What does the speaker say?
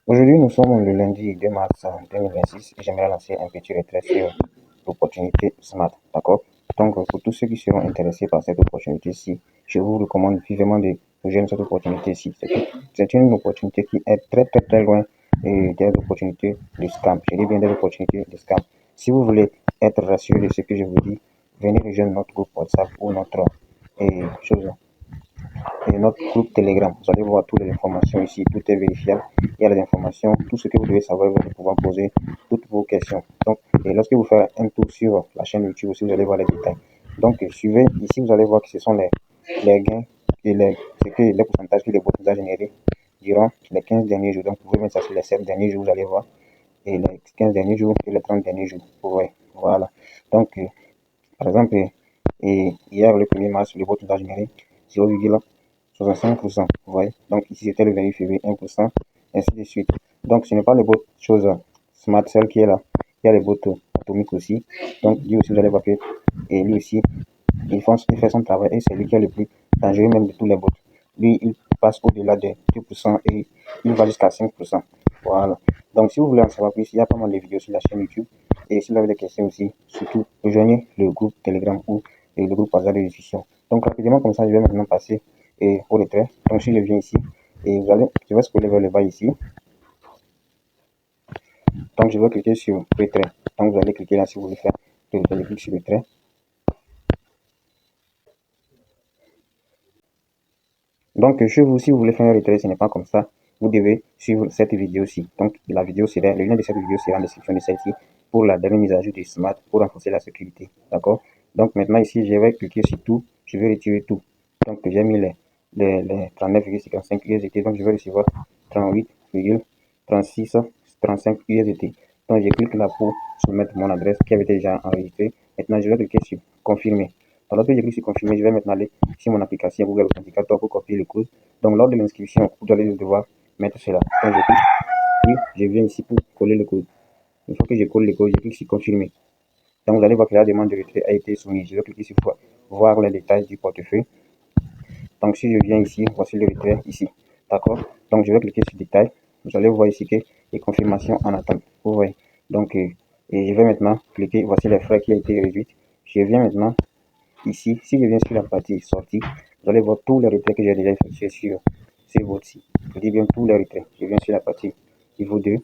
Aujourd'hui, nous sommes le lundi 2 mars 2026 et j'aimerais lancer un petit retrait sur l'opportunité Smart, d'accord? Donc, pour tous ceux qui seront intéressés par cette opportunité-ci, je vous recommande vivement de rejoindre cette opportunité-ci. C'est une opportunité qui est très loin des opportunités de scam. Je dis bien des opportunités de scam. Si vous voulez être rassuré de ce que je vous dis, venez rejoindre notre groupe WhatsApp ou notre chose et notre groupe Telegram. Vous allez voir toutes les informations ici, tout est vérifiable. Il y a les informations, tout ce que vous devez savoir, vous allez pouvoir poser toutes vos questions. Donc, et lorsque vous faites un tour sur la chaîne YouTube aussi, vous allez voir les détails. Donc, suivez, ici, vous allez voir que ce sont les gains et les pourcentages que les bots ont générés durant les 15 derniers jours. Donc, vous pouvez mettre ça sur les 7 derniers jours, vous allez voir, et les 15 derniers jours et les 30 derniers jours. Voilà. Donc, par exemple, et hier, le 1er mars, le bot a généré 0,65%. Vous voyez? Donc ici, c'était le 28 février, 1%, ainsi de suite. Donc ce n'est pas le bot chose Smart Cell qui est là. Il y a les bots atomiques aussi. Donc lui aussi, vous allez voir que et lui aussi, il fait son travail et c'est lui qui est le plus dangereux même de tous les bots. Lui, il passe au-delà des 2% et il va jusqu'à 5%. Voilà. Donc si vous voulez en savoir plus, il y a pas mal de vidéos sur la chaîne YouTube. Et si vous avez des questions aussi, surtout, rejoignez le groupe Telegram ou le groupe WhatsApp de discussion. Donc rapidement comme ça, je vais maintenant passer au retrait. Donc si je viens ici, et je vais scroller vers le bas ici. Donc je vais cliquer sur retrait. Donc vous allez cliquer là si vous voulez faire le retrait. Je clique sur retrait. Donc chez vous, si vous voulez faire un retrait, ce n'est pas comme ça. Vous devez suivre cette vidéo-ci. Donc le lien de cette vidéo sera en description de celle-ci pour la dernière mise à jour du Smart pour renforcer la sécurité. D'accord? Donc maintenant ici, je vais cliquer sur tout. Je vais retirer tout. Donc j'ai mis les 39,55 USDT. Donc je vais recevoir 38,3635 USDT. Donc je clique là pour soumettre mon adresse qui avait déjà enregistrée. Maintenant je vais cliquer sur confirmer. Donc lorsque je clique sur confirmer, je vais maintenant aller sur mon application Google Authenticator pour copier le code. Donc lors de l'inscription, vous allez devoir mettre cela. Donc je clique, puis je viens ici pour coller le code. Une fois que je colle le code, je clique sur confirmer. Donc vous allez voir que la demande de retrait a été soumise. Je vais cliquer sur voir les détails du portefeuille. Donc si je viens ici, voici le retrait ici. D'accord? Donc je vais cliquer sur détail. Vous allez voir ici que les confirmations en attente. Vous voyez. Donc et je vais maintenant cliquer, voici les frais qui ont été réduits. Je viens maintenant ici, si je viens sur la partie sortie, vous allez voir tous les retraits que j'ai déjà effectués sur votre site. Je dis bien tous les retraits. Je viens sur la partie niveau 2.